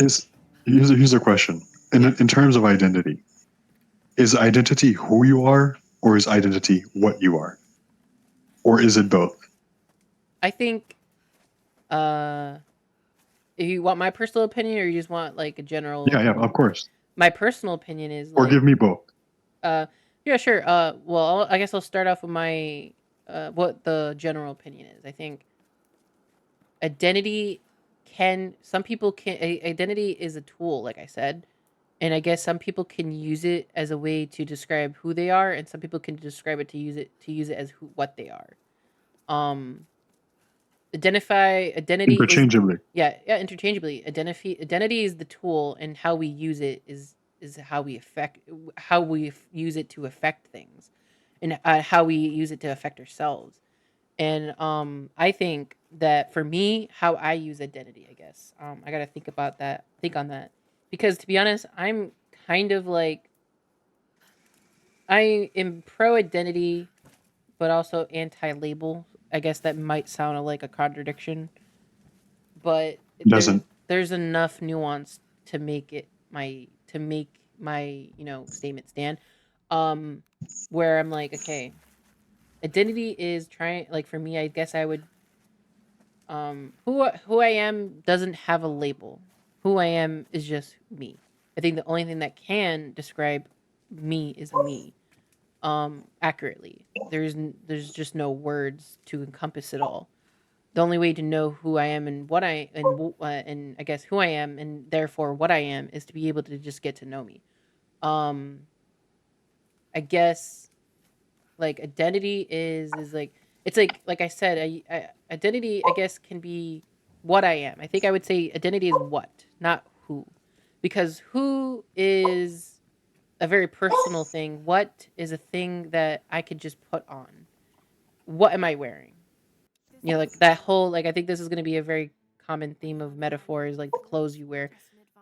Is here's a question. Yeah. In terms of identity, is identity who you are, or is identity what you are, or is it both? I think uh if you want my personal opinion or you just want like a general Yeah, opinion. of course. My personal opinion is Or like give me both. uh yeah, sure. Well, I guess I'll start off with my what the general opinion is. I think identity can some people can identity is a tool, like I said, and I guess some people can use it as a way to describe who they are, and some people can describe it to use it as what they are. Um, identity is Interchangeably. yeah, interchangeably. Identity is the tool, and how we use it is how we use it to affect things, and how we use it to affect ourselves. And I think that for me, how I use identity, I guess, I gotta think on that, because to be honest, I'm kind of like I am pro identity, but also anti label. I guess that might sound like a contradiction, but Doesn't. there's enough nuance to make my statement stand. Um, where I'm like, okay, identity is trying, like, for me, I guess I would who I am doesn't have a label. Who I am is just me. I think the only thing that can describe me is me accurately. There's just no words to encompass it all. The only way to know who I am and what I and I guess who I am and therefore what I am is to be able to just get to know me. Um I guess like identity is like it's like I said, identity I guess can be what I am. I think I would say identity is what, not who, because who is a very personal thing. What is a thing that I could just put on? What am I wearing? Like that whole, like, I think this is going to be a very common theme of metaphors, like the clothes you wear,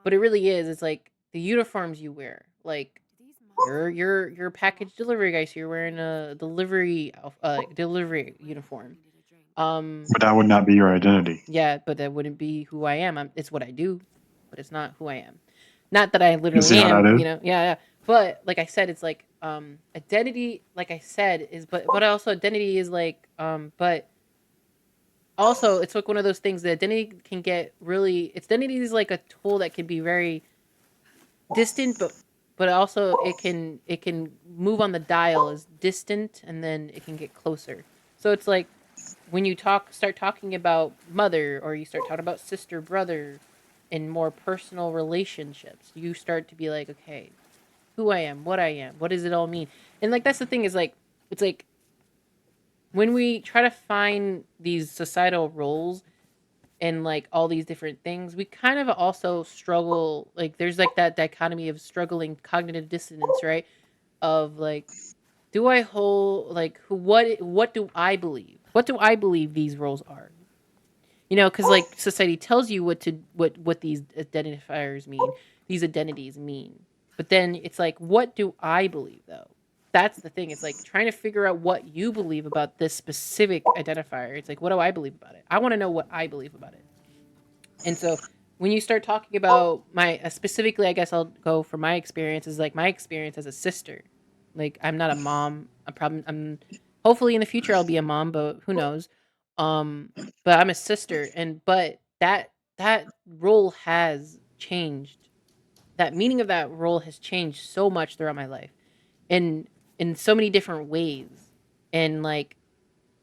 but it really is. It's like the uniforms you wear, like you're a package delivery guy, so you're wearing a delivery uniform. Um, But that would not be your identity. yeah, but that wouldn't be who I am. It's what I do, but it's not who I am. Not that I You literally see how that am, is? yeah, yeah. But like I said, it's like identity, like I said, is but also identity is like but also it's like one of those things that identity can get really, its identity is like a tool that can be very distant, but also it can move on the dial as distant, and then it can get closer. So it's like when you start talking about mother, or you start talking about sister, brother, in more personal relationships, you start to be like, okay, who I am, what does it all mean? And like that's the thing, is like it's like when we try to find these societal roles and like all these different things, we kind of also struggle, like there's like that dichotomy of struggling cognitive dissonance, right? Of like, do I hold like what do I believe? What do I believe these roles are? Because like society tells you what these identifiers mean, these identities mean. But then it's like, what do I believe though? That's the thing. It's like trying to figure out what you believe about this specific identifier. It's like, what do I believe about it? I want to know what I believe about it. And so when you start talking about my specifically, I guess I'll go for my experience, is like my experience as a sister. Like I'm not a mom. I'm hopefully in the future I'll be a mom, but who knows? Um, but I'm a sister, and but that role has changed. That meaning of that role has changed so much throughout my life, in in so many different ways, and like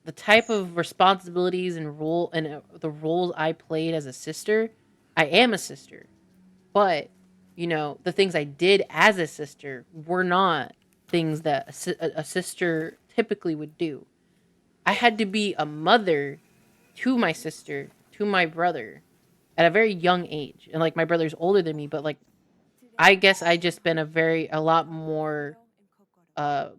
the type of responsibilities and the roles I played as a sister. I am a sister, but the things I did as a sister were not things that a sister typically would do. I had to be a mother to my sister, to my brother, at a very young age. And like my brother's older than me, but like I guess I just been a lot more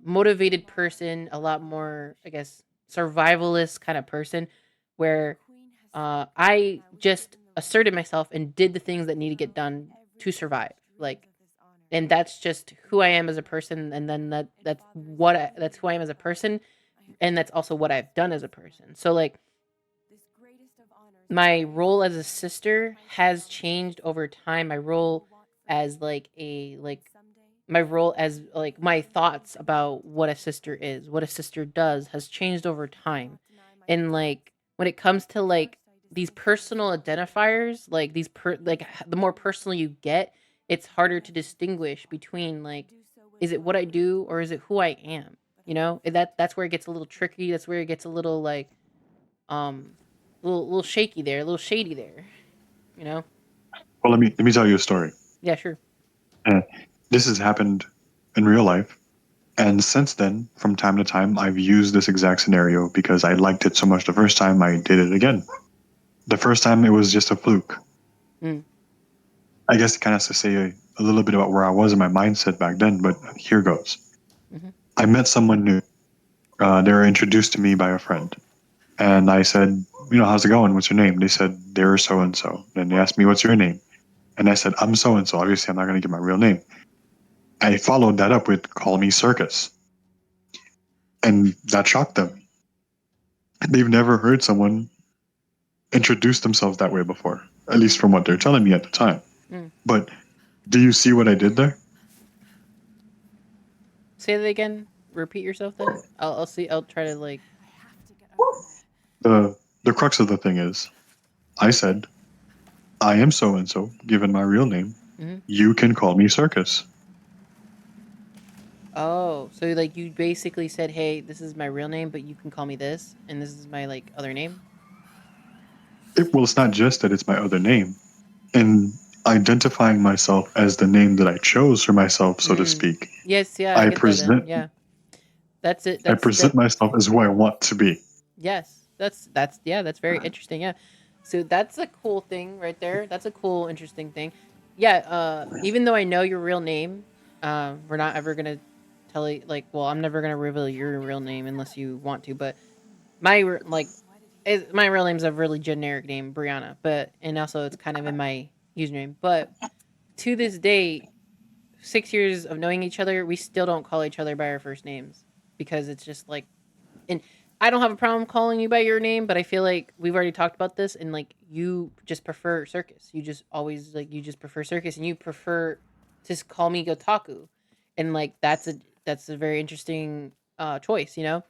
motivated person, a lot more, I guess, survivalist kind of person, where I just asserted myself and did the things that need to get done to survive. Like, and that's just who I am as a person, and then that's who I am as a person, and that's also what I've done as a person. So like my role as a sister has changed over time. My role as like a like my role as like my thoughts about what a sister is, what a sister does has changed over time. And like when it comes to like these personal identifiers, like the more personal you get, it's harder to distinguish between like is it what I do or is it who I am? You know? And that's where it gets a little tricky. That's where it gets a little like um little shaky there, a little shady there, you know? Well, let me tell you a story. Yeah, sure. Uh, this has happened in real life, and since then, from time to time, I've used this exact scenario because I liked it so much the first time I did it again. The first time it was just a fluke. Mm, I guess it kind of has to say a little bit about where I was in my mindset back then, but here goes. mhm, I met someone new. They were introduced to me by a friend. And I said, how's it going? What's your name? They said, they're so and so. Then they asked me, what's your name? And I said, I'm so and so. Obviously, I'm not going to give my real name. I followed that up with, call me Circus. And that shocked them. They've never heard someone introduce themselves that way before, at least from what they're telling me at the time. mm. But do you see what I did there? Say that again. Repeat yourself then. I'll see. I'll try to like. The crux of the thing is, I said, I am so and so, given my real name. Mhm. You can call me Circus. Oh, so like you basically said, "Hey, this is my real name, but you can call me this, and this is my like other name." Well, it's not just that it's my other name. In identifying myself as the name that I chose for myself, so to Mm. speak, Yes, yeah, I I get that then. present Yeah. That's it. I That's present that. myself as who I want to be. Yes. That's yeah, that's very interesting. Yeah. So that's a cool thing right there. That's a cool interesting thing. Yeah, even though I know your real name, we're not ever going to tell you like, well, I'm never going to reveal your real name unless you want to, but like my real name's a really generic name, Brianna, but and also it's kind of in my username. But to this day, 6 years of knowing each other, we still don't call each other by our first names because it's just like, and I don't have a problem calling you by your name, but I feel like we've already talked about this, and like you just prefer Circus. You just always like you just prefer Circus, and you prefer to just call me Gotaku, and like that's a very interesting choice, you know.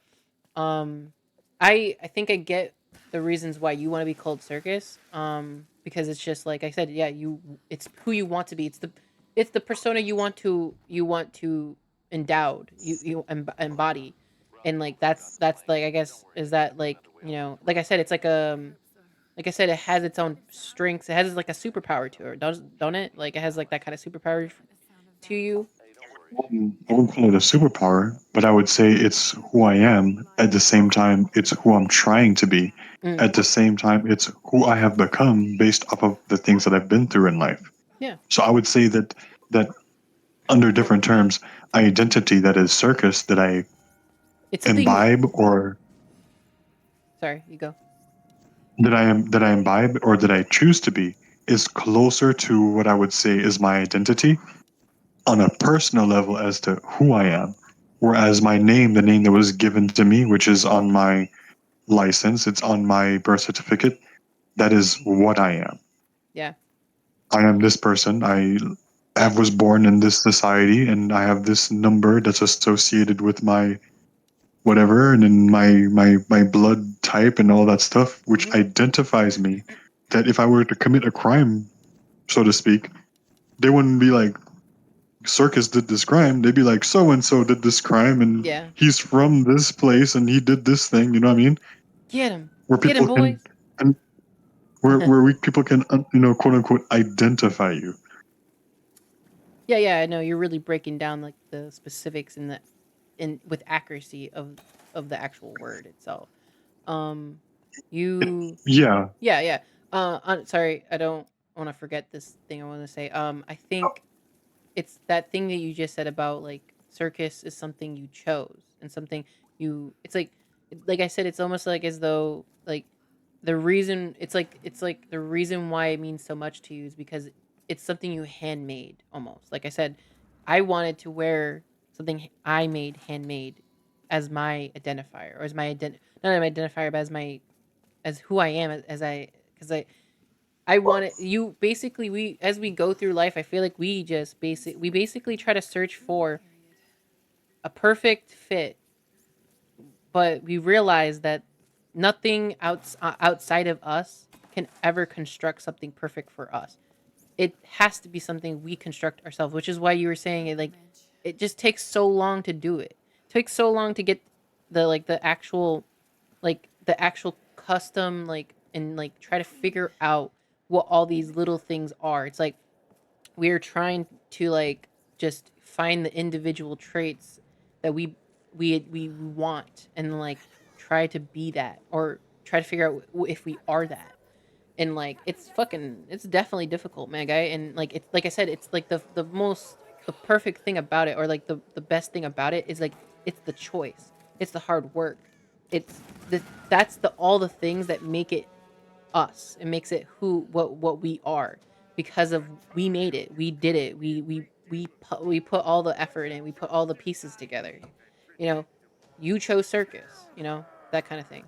Um, I think I get the reasons why you want to be called Circus. Because it's just like I said, yeah, it's who you want to be. It's the persona you want to endowed embody, and like that's like I guess is that like like I said, it's like I said, it has its own strengths. It has like a superpower to it, don't it? Like it has like that kind of superpower to you. I wouldn't call it a superpower, but I would say it's who I am. At the same time, it's who I'm trying to be. Mm, At the same time, it's who I have become based off of the things that I've been through in life. yeah, So I would say that under different terms, identity that is Circus that I it's something. imbibe or Sorry, you go. that I imbibe or that I choose to be is closer to what I would say is my identity on a personal level as to who I am. Whereas my name, the name that was given to me, which is on my license, it's on my birth certificate, that is what I am. Yeah, I am this person. I yeah. have was born in this society and I have this number that's associated with my whatever and then my blood type and all that stuff, which Hmm. identifies me. That if I were to commit a crime, so to speak, they wouldn't be like Circus did this crime. They'd be like so and so did this crime and Yeah. he's from this place and he did this thing. You know what I mean? Where Get him, people can boys. and where we people can quote unquote identify you. Yeah, yeah, I know you're really breaking down like the specifics in the in with accuracy of the actual word itself. Um, you, Yeah. yeah, yeah. Sorry, I don't want to forget this thing I want to say. I think it's that thing that you just said about like Circus is something you chose and something it's like I said, it's almost like as though like the reason it's like the reason why it means so much to you is because it's something you handmade almost. Like I said, I wanted to wear something I made handmade as my identifier or as my not as my identifier but as my as who I am as I because I want it. You basically, we as we go through life, I feel like we basically try to search for a perfect fit, but we realize that nothing outside of us can ever construct something perfect for us. It has to be something we construct ourselves, which is why you were saying it, like it just takes so long to do it. It takes so long to get the actual custom, like, and like try to figure out what all these little things are. It's like we're trying to like just find the individual traits that we want, and like try to be that, or try to figure out if we are that. And like it's definitely difficult, man, guy. And like it's like I said, it's like the perfect thing about it, or like the best thing about it is like it's the choice, it's the hard work, it's that's the all the things that make it us. It makes it what we are, because of we made it, we did it, we put all the effort in, we put all the pieces together. You know, you chose circus, that kind of thing.